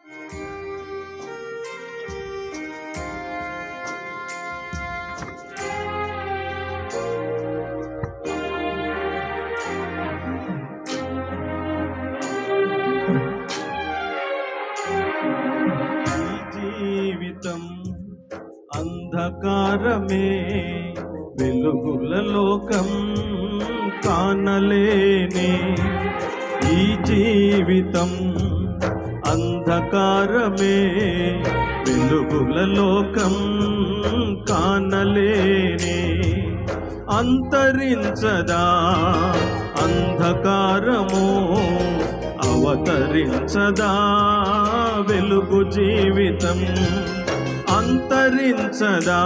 జీవితం అంధకారమే, వెలుగుల లోకం కానలేనే. ఈ జీవితం అంధకారమే, వెలుగుల లోకం కానలేనే. అంతరించదా అంధకారము, అవతరించదా వెలుగు జీవితం. అంతరించదా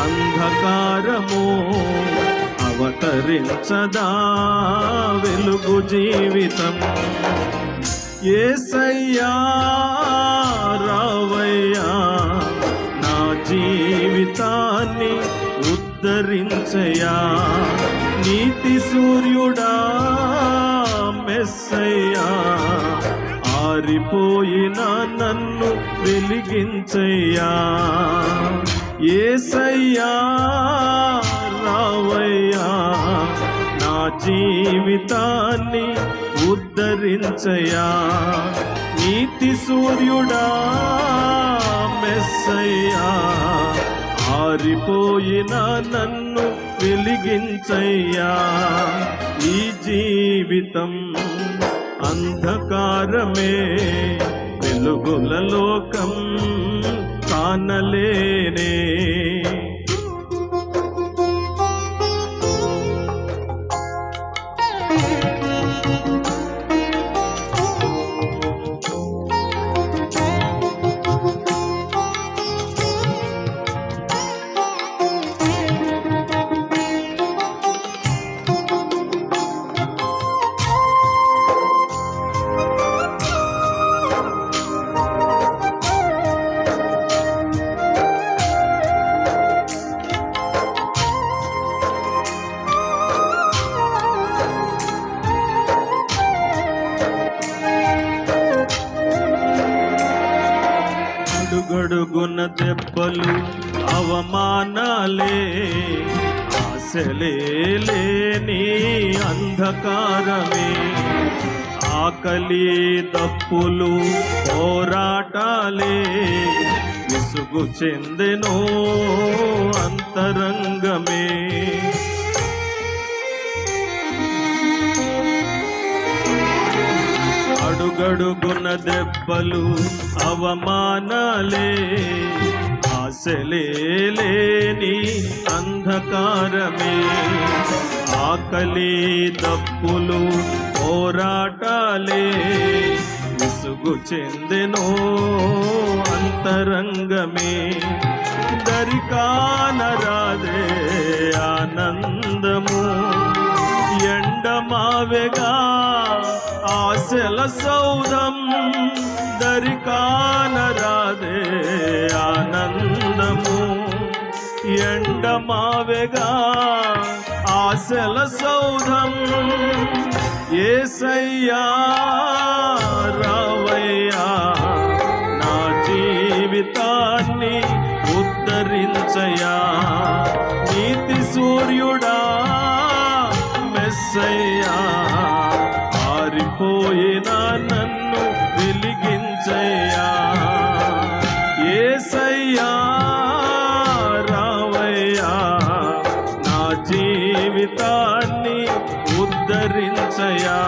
అంధకారము, అవతరించదా వెలుగు జీవితం. యేసయ్యా రావయ్యా, నా జీవితాన్ని ఉద్ధరించయ్యా. నీతి సూర్యుడా మెస్సయ్యా, ఆరిపోయిన నన్ను వెలిగించయ్యా. యేసయ్యా రావయ్యా, నా జీవితాన్ని ఉద్ధరించయ్యా. నీతి సూర్యుడా మెస్సయ్యా, ఆరిపోయిన నన్ను వెలిగించయ్యా. ఈ జీవితం అంధకారమే, వెలుగుల లోకం కానలేనే. అడుగడుగున దెబ్బలు అవమానాలే, ఆశలే లేని అంధకారమే. ఆకలి దప్పులు పోరాటాలే, విసుగు చెందెనో అంతరంగమే. అడుగడుగున దెబ్బలు అవమానాలే, ఆశలే లేని అంధకారమే. ఆకలి దప్పులు పోరాటాలే, విసుగు చెందెనో అంతరంగమే. దరికానరాదే ఆనందము, ఎండమావెగా ఆశల సౌధం. దరికానరాదే ఆనందము, ఎండమావెగా ఆశల సౌధం. యేసయ్యా రావయ్యా, నా జీవితాన్ని ఉద్ధరించయ్యా. నీతి సూర్యుడా మెస్సయ్యా, ఆరిపోయిన నన్ను వెలిగించయ్యా. యేసయ్యా రావయ్యా, నా జీవితాన్ని ఉద్ధరించయ్యా.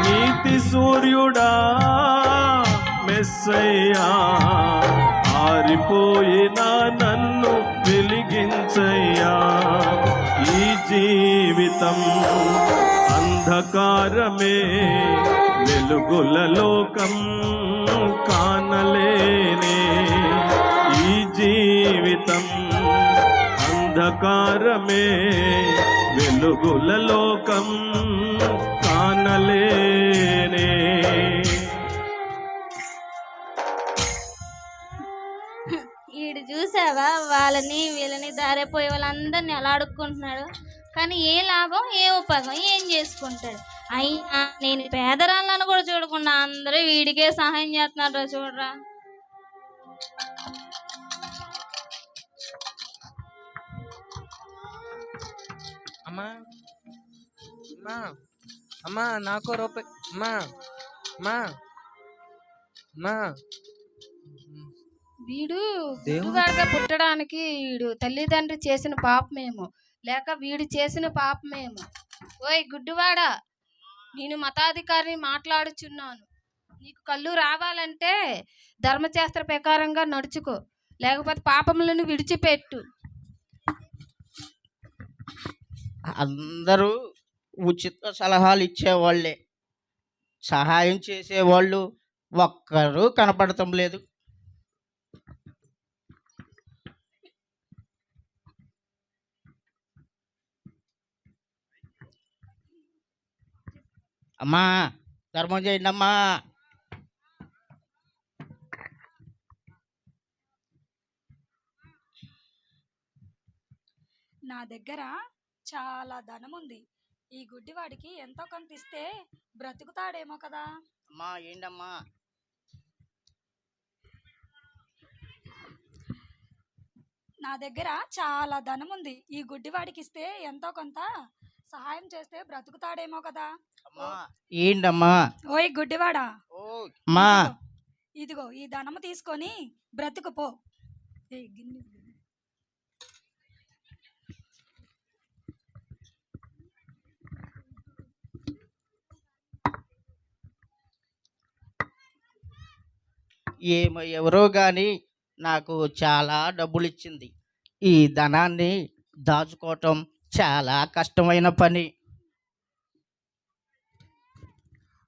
నీతి సూర్యుడా మెస్సయ్యా, ఆరిపోయిన నన్ను వెలిగించయ్యా. ఈ జీవితం అంధకారమే, వెలుగుల లోకం కానలేనే. ఈ జీవితం అంధకారమే, వెలుగుల లోకం కానలేనే. ఈడు చూసావా, వాళ్ళని వీళ్ళని దారిపోయే వాళ్ళందరినీ ఎలా అడుక్కుంటున్నాడు. కానీ ఏ లాభం, ఏ ఉపయోగం, ఏం చేసుకుంటాడు. అయినా నేను పేదరాళ్ళను కూడా చూడకుండా చూడకుండా అందరూ వీడికే సహాయం చేస్తున్నారా చూడరా. అమ్మా అమ్మా అమ్మా నాకు రూపాయి అమ్మా అమ్మా అమ్మా. వీడు గుడ్డుగాడుగా పుట్టడానికి వీడు తల్లిదండ్రి చేసిన పాపమేమో, లేక వీడు చేసిన పాపమేమో. ఓయ్ గుడ్డువాడా, నేను మతాధికారిని మాట్లాడుచున్నాను. నీకు కళ్ళు రావాలంటే ధర్మశాస్త్ర ప్రకారంగా నడుచుకో, లేకపోతే పాపములను విడిచిపెట్టు. అందరూ ఉచిత సలహాలు ఇచ్చేవాళ్ళే, సహాయం చేసేవాళ్ళు ఒక్కరూ కనపడటం లేదు. అమ్మా ధర్మం చేయండి అమ్మా. నా దగ్గర చాలా ధనం ఉంది. ఈ గుడ్డివాడికి ఎంతో కొంత ఇస్తే బ్రతుకుతాడేమో కదా. అమ్మా ఏంటమ్మా. నా దగ్గర చాలా ధనం ఉంది. ఈ గుడ్డివాడికి ఇస్తే ఎంతో కొంత సహాయం చేస్తే బ్రతుకుతాడేమో కదా. అమ్మా ఏంటమ్మా. ఓయ్ గుడ్డివాడా, అమ్మా ఇదిగో ఈ ధనము తీసుకొని బ్రతుకుపో. ఏయ్ గిన్నె. ఎవరో కానీ నాకు చాలా డబ్బులు ఇచ్చింది. ఈ ధనాన్ని దాచుకోవటం చాలా కష్టమైన పని.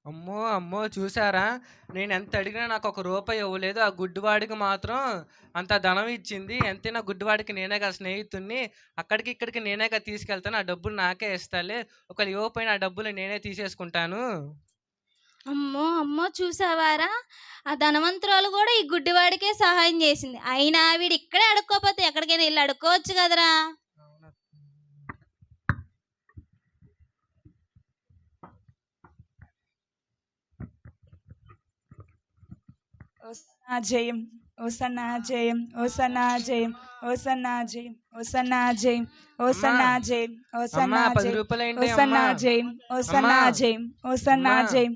అమ్మో అమ్మో చూసారా, నేను ఎంత అడిగినా నాకు ఒక రూపాయి ఇవ్వలేదు. ఆ గుడ్డివాడికి మాత్రం అంత ధనం ఇచ్చింది. ఎంతైనా గుడ్డివాడికి నేనేగా స్నేహితుడిని, అక్కడికి ఇక్కడికి నేనేగా తీసుకెళ్తాను. ఆ డబ్బులు నాకే ఇస్తాలే, ఒకవేళ ఇవ్వకపోయినా ఆ డబ్బులు నేనే తీసేసుకుంటాను. అమ్మో అమ్మో చూసావారా, ఆ ధనవంతురాలు కూడా ఈ గుడ్డివాడికే సహాయం చేసింది. అయినా వీడు ఇక్కడే అడుక్కోపోతే ఎక్కడికైనా వెళ్ళి అడుక్కోవచ్చు కదరా. ఓసన్నా జయం, ఓసన్నా జయం, ఓసన్నా జయం, ఓసన్నా జయం, ఓసన్నా జయం, ఓసన్నా జయం, ఓసన్నా అమ్మా 10 జయం, రూపాయలు ఏంటి ఓసన్నా అమ్మా? జయం, ఓసన్నా అమ్మా. జయం, ఓసన్నా అమ్మా. జయం.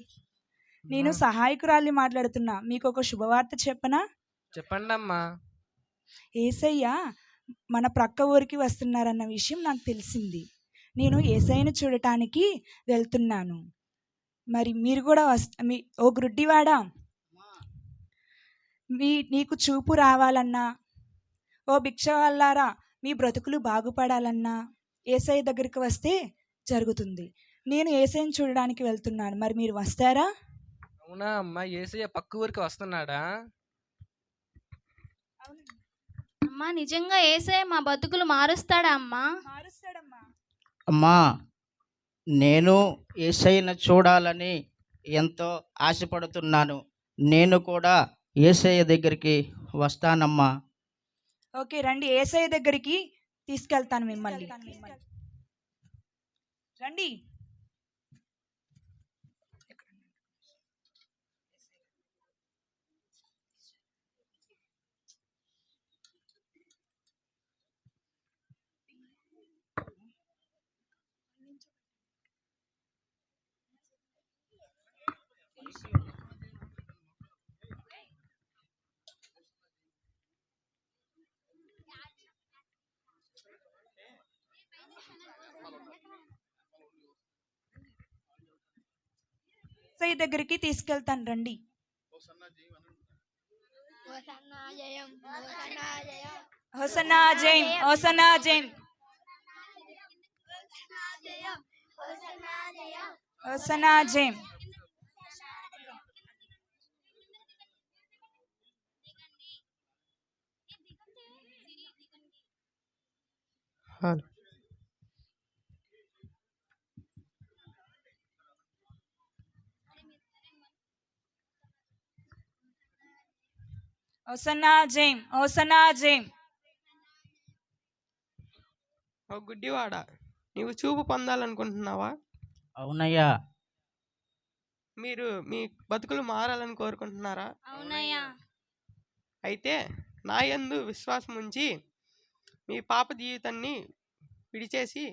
నేను అమ్మా. సహాయకురాలి మాట్లాడుతున్నా. మీకు ఒక శుభవార్త చెప్పనా? చెప్పండి అమ్మా. ఏసయ్య మన ప్రక్క ఊరికి వస్తున్నారన్న విషయం నాకు తెలిసింది. నేను ఏసయ్యను చూడటానికి వెళ్తున్నాను. మరి మీరు కూడా ఓ గుడ్డివాడా, నీకు చూపు రావాలన్నా, ఓ భిక్షవాళ్ళారా మీ బ్రతుకులు బాగుపడాలన్నా ఏసయ్య దగ్గరికి వస్తే జరుగుతుంది. నేను ఏసయ్యను చూడడానికి వెళ్తున్నాను. మరి మీరు వస్తారా? అవునా అమ్మా, యేసయ్య పక్క ఊరికి వస్తున్నాడా? అమ్మా నిజంగా యేసయ్య మా బతుకులు మారుస్తాడా అమ్మా? మారుస్తాడమ్మా. అమ్మా నేను యేసయ్యను చూడాలని ఎంతో ఆశపడుతున్నాను. నేను కూడా యేసయ్య దగ్గరికి వస్తానమ్మా. ఓకే రండి, ఏసయ్య దగ్గరికి తీసుకెళ్తాను మిమ్మల్ని. రండి. ఏసయ్య దగ్గరికి తీసుకెళ్తాను రండి. హోసన్నా జయం, హోసన్నా జయం, హోసన్నా జయం. హోసన్నా జయం, హోసన్నా జయం. ఓ గుడ్డివాడా, నీవు చూపు పొందాలనుకుంటున్నావా? అవునయ్యా. మీరు మీ బతుకులు మారాలని కోరుకుంటున్నారా? అవునయ్యా. అయితే నా యందు విశ్వాసం ఉంచి మీ పాప జీవితాన్ని విడిచేసి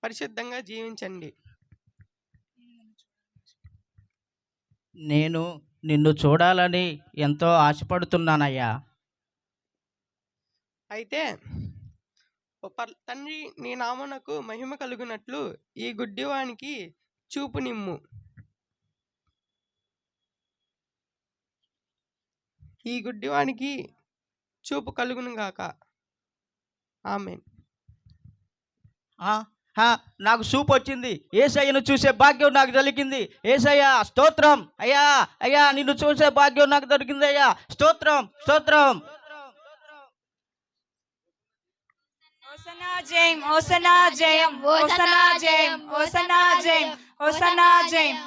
పరిశుద్ధంగా జీవించండి. నేను నిన్ను చూడాలని ఎంతో ఆశపడుతున్నానయ్యా. అయితే తండ్రి నీ నామమునకు మహిమ కలుగునట్లు ఈ గుడ్డివానికి చూపు నిమ్ము. ఈ గుడ్డివానికి చూపు కలుగును గాక. ఆమేన్. నాకు చూపు వచ్చింది. యేసయ్యను చూసే భాగ్యం నాకు దొరికింది. యేసయ్య స్తోత్రం. అయ్యా అయ్యా నిన్ను చూసే భాగ్యం నాకు దొరికింది అయ్యా. స్తోత్రం స్తోత్రం. హోసన్నా జయం, హోసన్నా జయం, హోసన్నా జయం, హోసన్నా జయం, హోసన్నా జయం.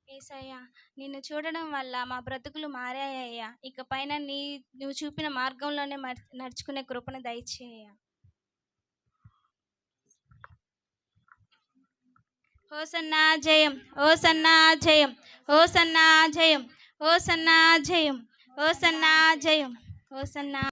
యేసయ్యా, నిన్ను చూడడం వల్ల మా బ్రతుకులు మారాయ్యా. ఇక పైన నువ్వు చూపిన మార్గంలోనే నడుచుకునే కృపను దయచేయ. హోసన్నా జయం, హోసన్నా జయం, హోసన్నా జయం, హోసన్నా జయం, హోసన్నా జయం, హోసన్నా.